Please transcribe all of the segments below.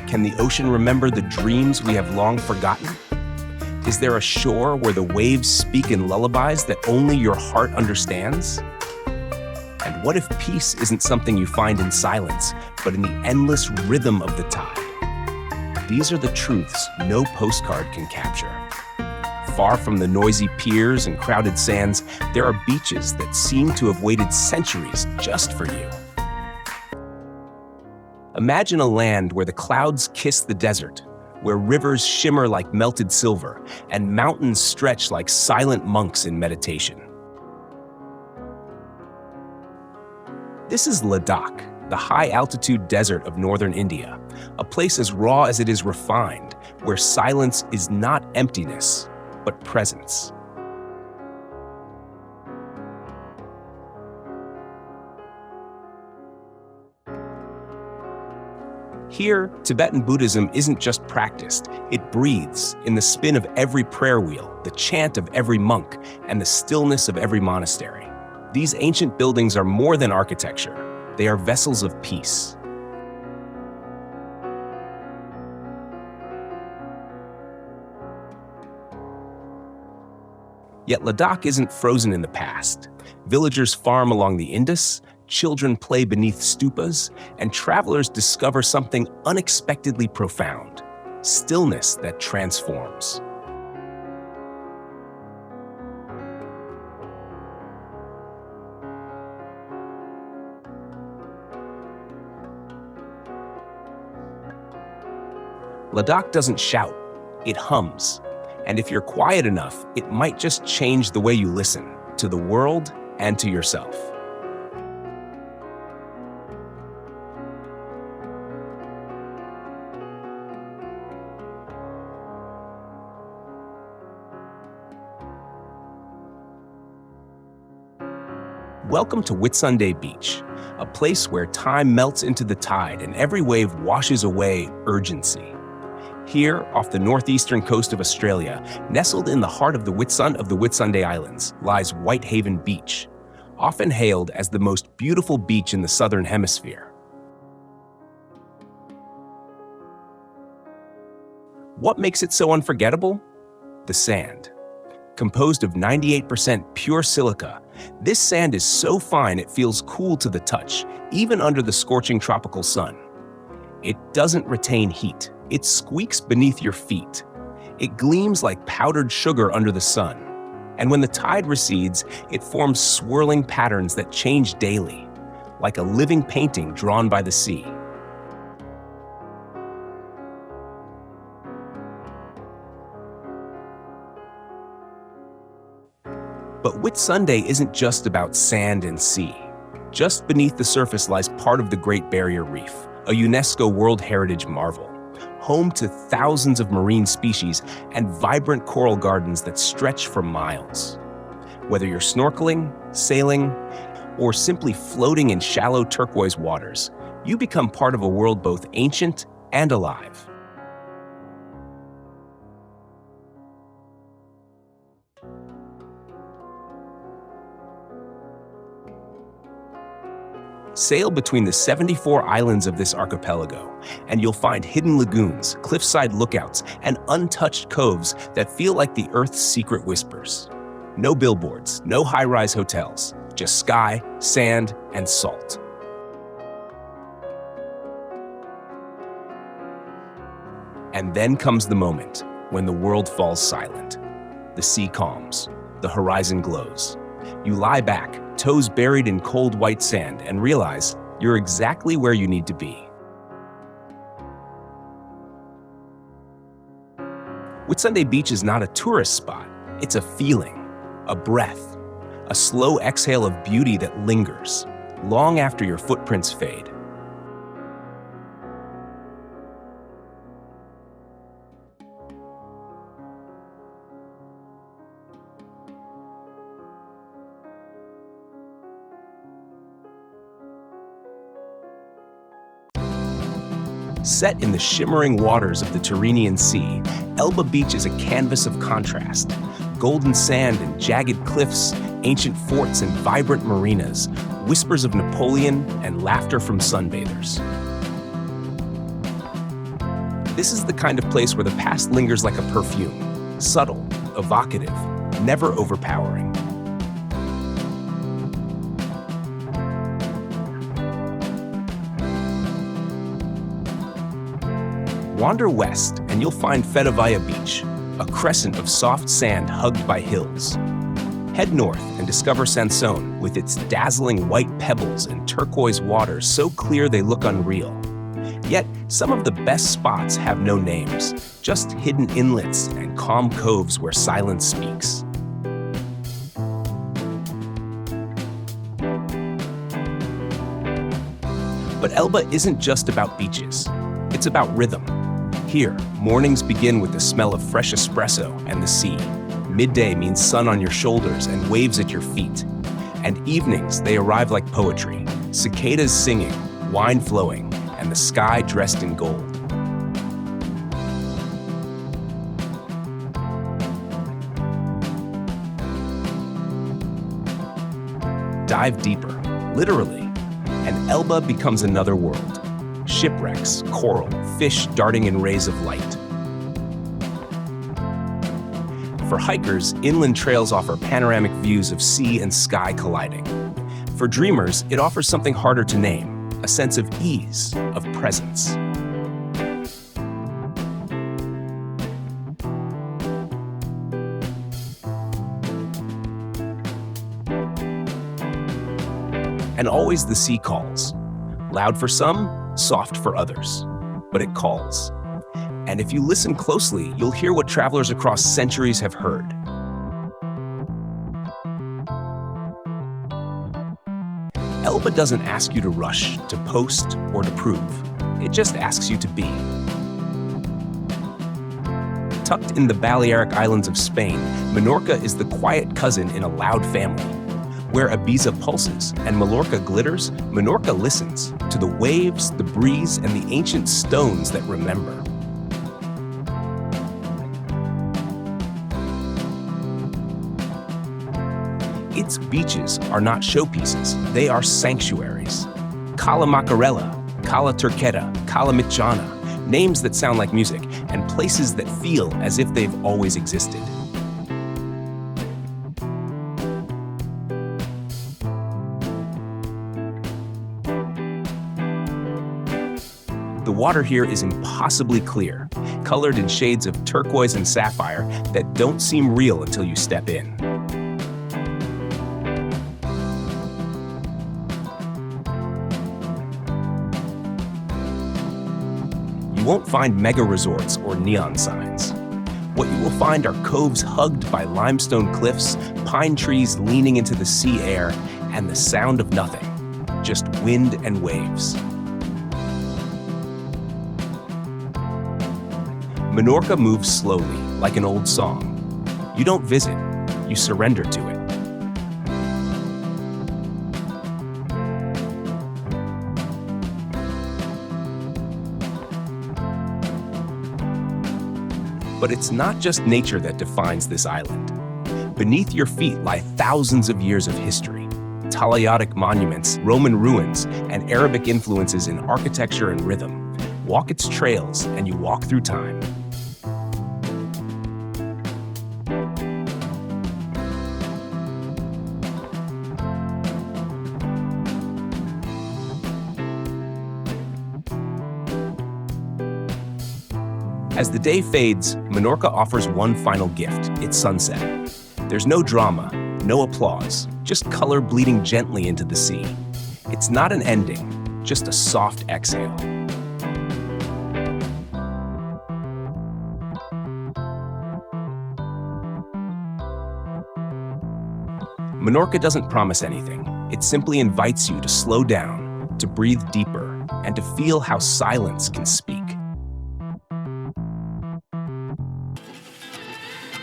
Can the ocean remember the dreams we have long forgotten? Is there a shore where the waves speak in lullabies that only your heart understands? And what if peace isn't something you find in silence, but in the endless rhythm of the tide? These are the truths no postcard can capture. Far from the noisy piers and crowded sands, there are beaches that seem to have waited centuries just for you. Imagine a land where the clouds kiss the desert, where rivers shimmer like melted silver, and mountains stretch like silent monks in meditation. This is Ladakh, the high-altitude desert of northern India, a place as raw as it is refined, where silence is not emptiness, but presence. Here, Tibetan Buddhism isn't just practiced, it breathes in the spin of every prayer wheel, the chant of every monk, and the stillness of every monastery. These ancient buildings are more than architecture, they are vessels of peace. Yet Ladakh isn't frozen in the past. Villagers farm along the Indus, children play beneath stupas, and travelers discover something unexpectedly profound: stillness that transforms. Ladakh doesn't shout, it hums. And if you're quiet enough, it might just change the way you listen to the world and to yourself. Welcome to Whitsunday Beach, a place where time melts into the tide and every wave washes away urgency. Here, off the northeastern coast of Australia, nestled in the heart of the Whitsunday Islands, lies Whitehaven Beach, often hailed as the most beautiful beach in the southern hemisphere. What makes it so unforgettable? The sand. Composed of 98% pure silica, this sand is so fine it feels cool to the touch, even under the scorching tropical sun. It doesn't retain heat. It squeaks beneath your feet. It gleams like powdered sugar under the sun. And when the tide recedes, it forms swirling patterns that change daily, like a living painting drawn by the sea. But Whitsunday isn't just about sand and sea. Just beneath the surface lies part of the Great Barrier Reef, a UNESCO World Heritage marvel, home to thousands of marine species and vibrant coral gardens that stretch for miles. Whether you're snorkeling, sailing, or simply floating in shallow turquoise waters, you become part of a world both ancient and alive. Sail between the 74 islands of this archipelago, and you'll find hidden lagoons, cliffside lookouts, and untouched coves that feel like the Earth's secret whispers. No billboards, no high-rise hotels, just sky, sand, and salt. And then comes the moment when the world falls silent. The sea calms, the horizon glows. You lie back, toes buried in cold white sand, and realize you're exactly where you need to be. Whitsunday Beach is not a tourist spot. It's a feeling, a breath, a slow exhale of beauty that lingers, long after your footprints fade. Set in the shimmering waters of the Tyrrhenian Sea, Elba Beach is a canvas of contrast. Golden sand and jagged cliffs, ancient forts and vibrant marinas, whispers of Napoleon and laughter from sunbathers. This is the kind of place where the past lingers like a perfume, subtle, evocative, never overpowering. Wander west and you'll find Fedavaya Beach, a crescent of soft sand hugged by hills. Head north and discover Sansone with its dazzling white pebbles and turquoise waters so clear they look unreal. Yet, some of the best spots have no names, just hidden inlets and calm coves where silence speaks. But Elba isn't just about beaches, it's about rhythm. Here, mornings begin with the smell of fresh espresso and the sea. Midday means sun on your shoulders and waves at your feet. And evenings, they arrive like poetry, cicadas singing, wine flowing, and the sky dressed in gold. Dive deeper, literally, and Elba becomes another world. Shipwrecks, coral, fish darting in rays of light. For hikers, inland trails offer panoramic views of sea and sky colliding. For dreamers, it offers something harder to name, a sense of ease, of presence. And always the sea calls. Loud for some, soft for others. But it calls. And if you listen closely, you'll hear what travelers across centuries have heard. Elba doesn't ask you to rush, to post, or to prove. It just asks you to be. Tucked in the Balearic Islands of Spain, Menorca is the quiet cousin in a loud family. Where Ibiza pulses and Mallorca glitters, Menorca listens to the waves, the breeze, and the ancient stones that remember. Its beaches are not showpieces, they are sanctuaries. Cala Macarella, Cala Turqueta, Cala Mitjana, names that sound like music, and places that feel as if they've always existed. The water here is impossibly clear, colored in shades of turquoise and sapphire that don't seem real until you step in. You won't find mega resorts or neon signs. What you will find are coves hugged by limestone cliffs, pine trees leaning into the sea air, and the sound of nothing, just wind and waves. Menorca moves slowly, like an old song. You don't visit, you surrender to it. But it's not just nature that defines this island. Beneath your feet lie thousands of years of history, Talaidic monuments, Roman ruins, and Arabic influences in architecture and rhythm. Walk its trails, and you walk through time. As the day fades, Menorca offers one final gift, its sunset. There's no drama, no applause, just color bleeding gently into the sea. It's not an ending, just a soft exhale. Menorca doesn't promise anything. It simply invites you to slow down, to breathe deeper, and to feel how silence can speak.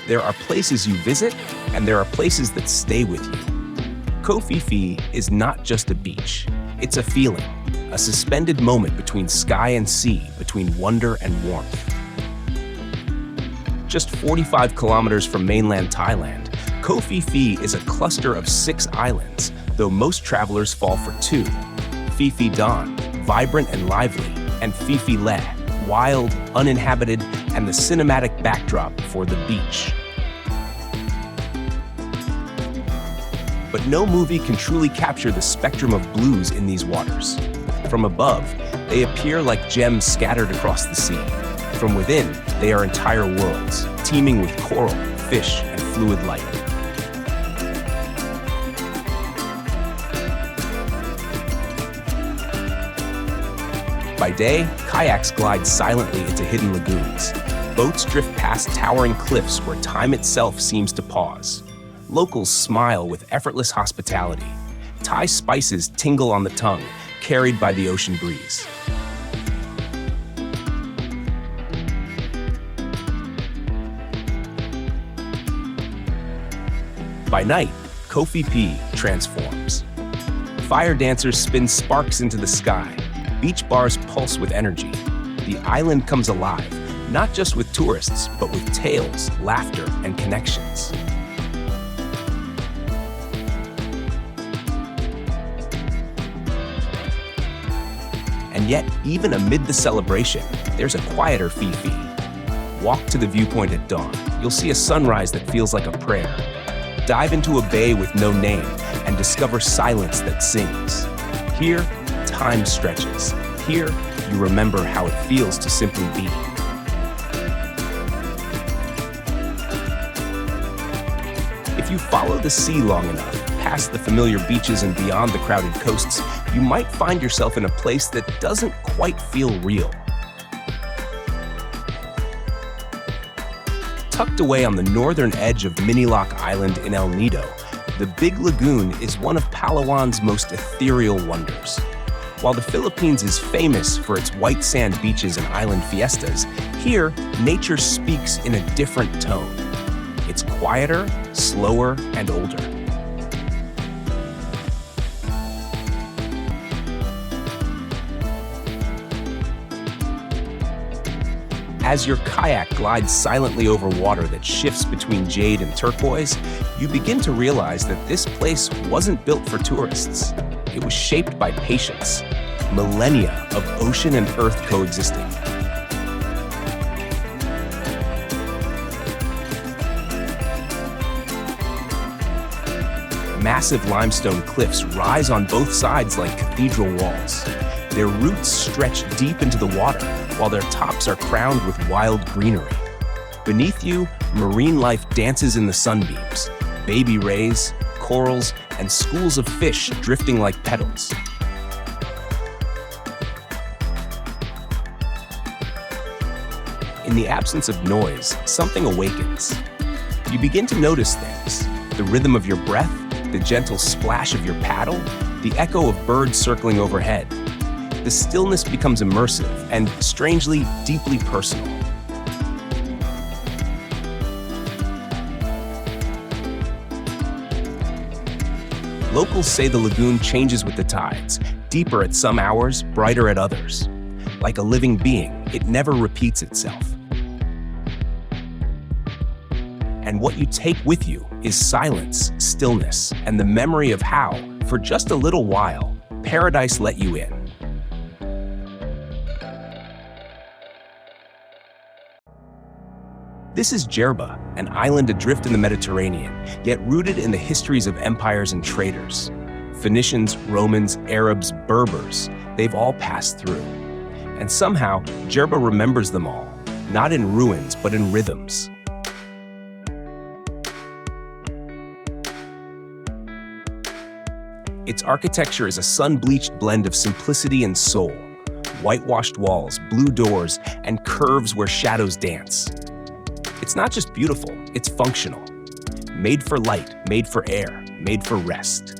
There are places you visit, and there are places that stay with you. Koh Phi Phi is not just a beach. It's a feeling, a suspended moment between sky and sea, between wonder and warmth. Just 45 kilometers from mainland Thailand, Koh Phi Phi is a cluster of 6 islands, though most travelers fall for 2. Phi Phi Don, vibrant and lively, and Phi Phi Le, wild, uninhabited, and the cinematic backdrop for the beach. But no movie can truly capture the spectrum of blues in these waters. From above, they appear like gems scattered across the sea. From within, they are entire worlds, teeming with coral, fish, and fluid light. By day, kayaks glide silently into hidden lagoons. Boats drift past towering cliffs where time itself seems to pause. Locals smile with effortless hospitality. Thai spices tingle on the tongue, carried by the ocean breeze. By night, Koh Phi Phi transforms. Fire dancers spin sparks into the sky. Beach bars pulse with energy. The island comes alive, not just with tourists, but with tales, laughter, and connections. And yet, even amid the celebration, there's a quieter Phi Phi. Walk to the viewpoint at dawn. You'll see a sunrise that feels like a prayer. Dive into a bay with no name and discover silence that sings. Here, time stretches. Here, you remember how it feels to simply be. If you follow the sea long enough, past the familiar beaches and beyond the crowded coasts, you might find yourself in a place that doesn't quite feel real. Tucked away on the northern edge of Miniloc Island in El Nido, the Big Lagoon is one of Palawan's most ethereal wonders. While the Philippines is famous for its white sand beaches and island fiestas, here, nature speaks in a different tone. It's quieter, slower, and older. As your kayak glides silently over water that shifts between jade and turquoise, you begin to realize that this place wasn't built for tourists. It was shaped by patience, millennia of ocean and earth coexisting. Massive limestone cliffs rise on both sides like cathedral walls. Their roots stretch deep into the water, while their tops are crowned with wild greenery. Beneath you, marine life dances in the sunbeams. Baby rays, corals, and schools of fish drifting like petals. In the absence of noise, something awakens. You begin to notice things: the rhythm of your breath, the gentle splash of your paddle, the echo of birds circling overhead. The stillness becomes immersive and, strangely, deeply personal. Locals say the lagoon changes with the tides, deeper at some hours, brighter at others. Like a living being, it never repeats itself. And what you take with you is silence, stillness, and the memory of how, for just a little while, paradise let you in. This is Djerba, an island adrift in the Mediterranean, yet rooted in the histories of empires and traders. Phoenicians, Romans, Arabs, Berbers, they've all passed through. And somehow, Djerba remembers them all, not in ruins, but in rhythms. Its architecture is a sun-bleached blend of simplicity and soul. Whitewashed walls, blue doors, and curves where shadows dance. It's not just beautiful, it's functional. Made for light, made for air, made for rest.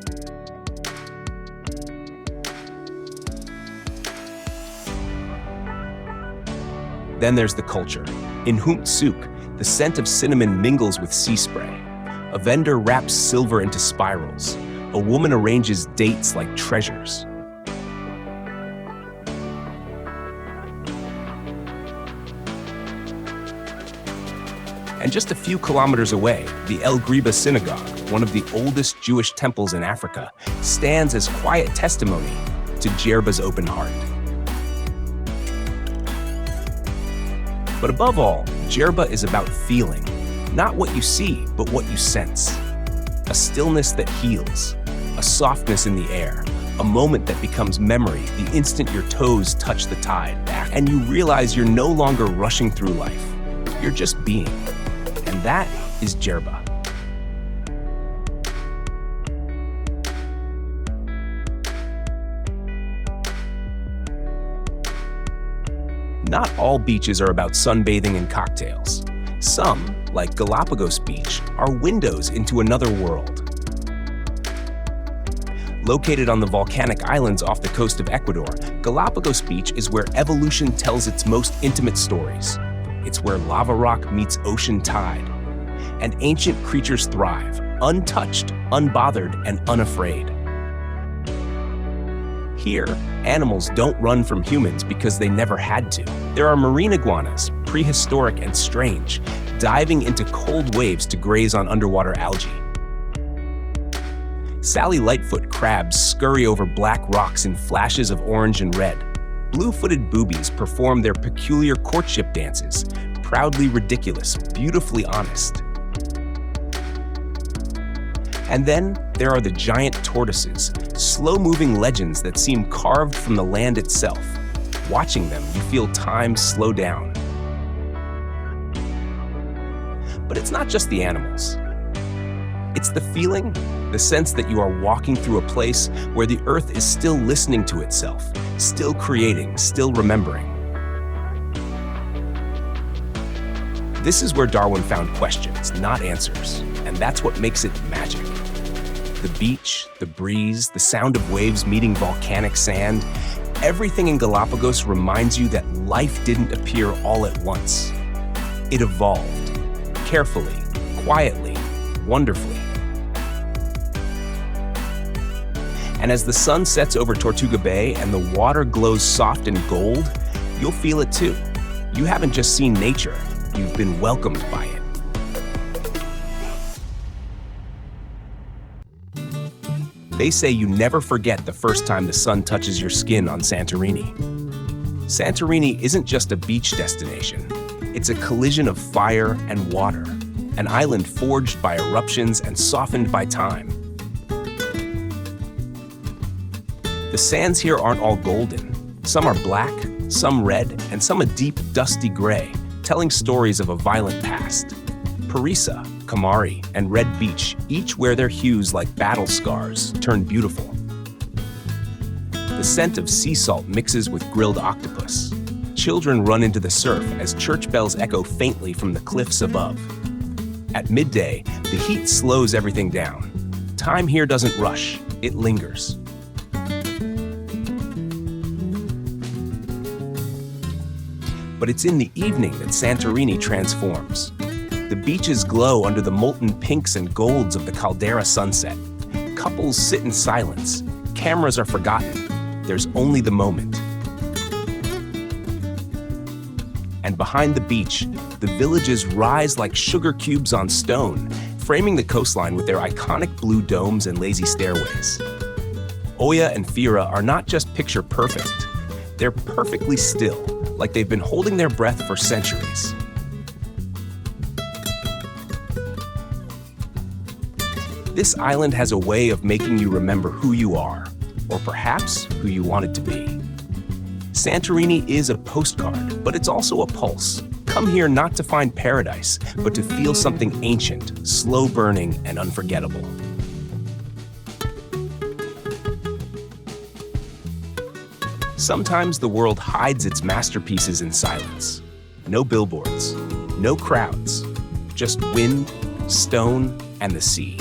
Then there's the culture. In Humt Souk, the scent of cinnamon mingles with sea spray. A vendor wraps silver into spirals. A woman arranges dates like treasures. And just a few kilometers away, the El Griba Synagogue, one of the oldest Jewish temples in Africa, stands as quiet testimony to Djerba's open heart. But above all, Djerba is about feeling, not what you see, but what you sense. A stillness that heals, a softness in the air, a moment that becomes memory the instant your toes touch the tide, and you realize you're no longer rushing through life. You're just being. And that is Djerba. Not all beaches are about sunbathing and cocktails. Some, like Galapagos Beach, are windows into another world. Located on the volcanic islands off the coast of Ecuador, Galapagos Beach is where evolution tells its most intimate stories. It's where lava rock meets ocean tide, and ancient creatures thrive, untouched, unbothered, and unafraid. Here, animals don't run from humans because they never had to. There are marine iguanas, prehistoric and strange, diving into cold waves to graze on underwater algae. Sally Lightfoot crabs scurry over black rocks in flashes of orange and red. Blue-footed boobies perform their peculiar courtship dances, proudly ridiculous, beautifully honest. And then there are the giant tortoises, slow-moving legends that seem carved from the land itself. Watching them, you feel time slow down. But it's not just the animals. It's the feeling, the sense that you are walking through a place where the earth is still listening to itself, still creating, still remembering. This is where Darwin found questions, not answers, and that's what makes it magic. The beach, the breeze, the sound of waves meeting volcanic sand, everything in Galapagos reminds you that life didn't appear all at once. It evolved, carefully, quietly, wonderfully. And as the sun sets over Tortuga Bay and the water glows soft and gold, you'll feel it too. You haven't just seen nature, you've been welcomed by it. They say you never forget the first time the sun touches your skin on Santorini. Santorini isn't just a beach destination. It's a collision of fire and water, an island forged by eruptions and softened by time. The sands here aren't all golden. Some are black, some red, and some a deep, dusty gray, telling stories of a violent past. Parisa, Kamari, and Red Beach each wear their hues like battle scars, turned beautiful. The scent of sea salt mixes with grilled octopus. Children run into the surf as church bells echo faintly from the cliffs above. At midday, the heat slows everything down. Time here doesn't rush, it lingers. But it's in the evening that Santorini transforms. The beaches glow under the molten pinks and golds of the caldera sunset. Couples sit in silence. Cameras are forgotten. There's only the moment. And behind the beach, the villages rise like sugar cubes on stone, framing the coastline with their iconic blue domes and lazy stairways. Oya and Fira are not just picture perfect. They're perfectly still, like they've been holding their breath for centuries. This island has a way of making you remember who you are, or perhaps who you wanted to be. Santorini is a postcard, but it's also a pulse. Come here not to find paradise, but to feel something ancient, slow-burning, and unforgettable. Sometimes the world hides its masterpieces in silence. No billboards, no crowds, just wind, stone, and the sea.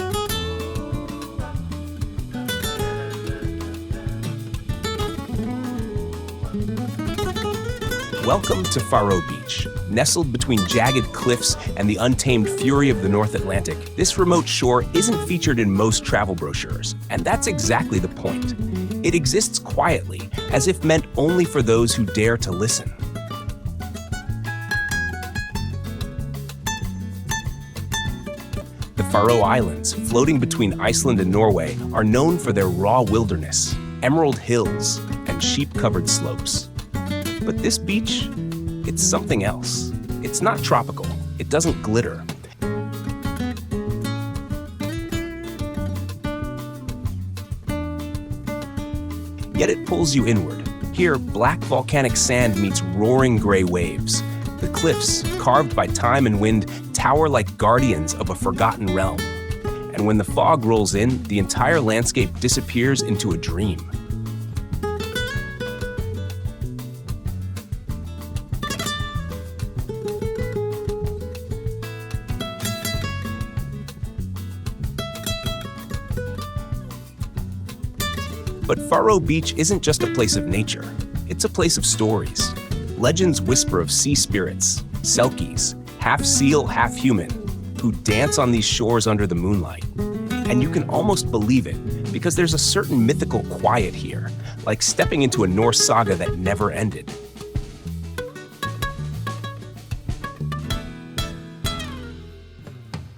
Welcome to Faro Beach. Nestled between jagged cliffs and the untamed fury of the North Atlantic, this remote shore isn't featured in most travel brochures, and that's exactly the point. It exists quietly, as if meant only for those who dare to listen. The Faroe Islands, floating between Iceland and Norway, are known for their raw wilderness, emerald hills, and sheep-covered slopes. But this beach, it's something else. It's not tropical. It doesn't glitter. Yet it pulls you inward. Here, black volcanic sand meets roaring gray waves. The cliffs, carved by time and wind, tower like guardians of a forgotten realm. And when the fog rolls in, the entire landscape disappears into a dream. But Faro Beach isn't just a place of nature. It's a place of stories. Legends whisper of sea spirits, selkies, half seal, half human, who dance on these shores under the moonlight. And you can almost believe it, because there's a certain mythical quiet here, like stepping into a Norse saga that never ended.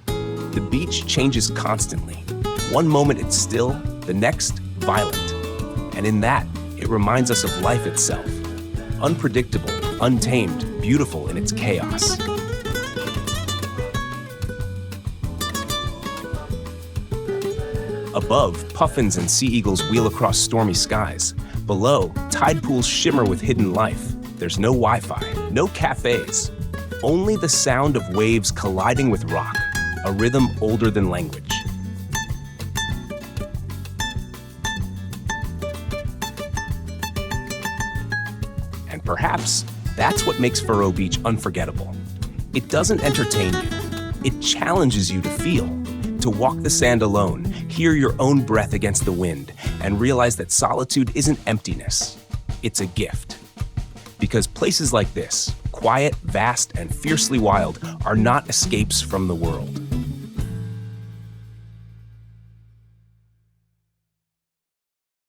The beach changes constantly. One moment it's still, the next, violent. And in that, it reminds us of life itself. Unpredictable, untamed, beautiful in its chaos. Above, puffins and sea eagles wheel across stormy skies. Below, tide pools shimmer with hidden life. There's no Wi-Fi, no cafes. Only the sound of waves colliding with rock, a rhythm older than language. And perhaps that's what makes Faro Beach unforgettable. It doesn't entertain you. It challenges you to feel, to walk the sand alone, hear your own breath against the wind, and realize that solitude isn't emptiness. It's a gift. Because places like this, quiet, vast, and fiercely wild, are not escapes from the world.